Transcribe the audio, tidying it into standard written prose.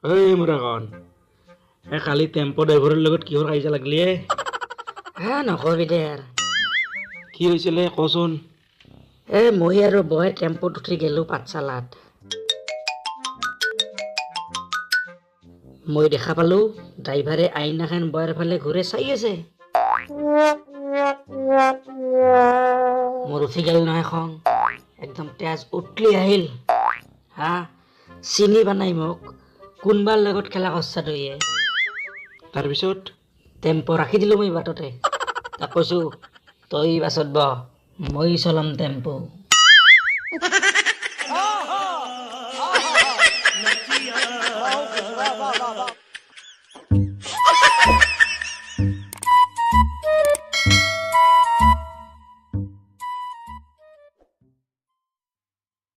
এই মুৰাকন কালি টেম্পো ড্ৰাইভাৰৰ লগত কিহৰ কাজিয়া লাগলি নকবি দে আৰু কি হৈছিলে কচোন মই আৰু বহে টেম্পোত উঠি গেলো পাঠশালাত মই দেখা পালো ড্ৰাইভাৰে আইনাখান বয়াৰ ফালে ঘূৰে চাই আছে মোৰ উঠি গেল নহয় খং একদম তেজ উঠলি আহিল চিনি বানাই মোক কোনবাৰ লগত খেলা কচ্ছা তইয়ে তাৰপিছত টেম্পো ৰাখি দিলো মই বাটতে তাক কৈছো তই বাছত বহ মই চলাম টেম্পো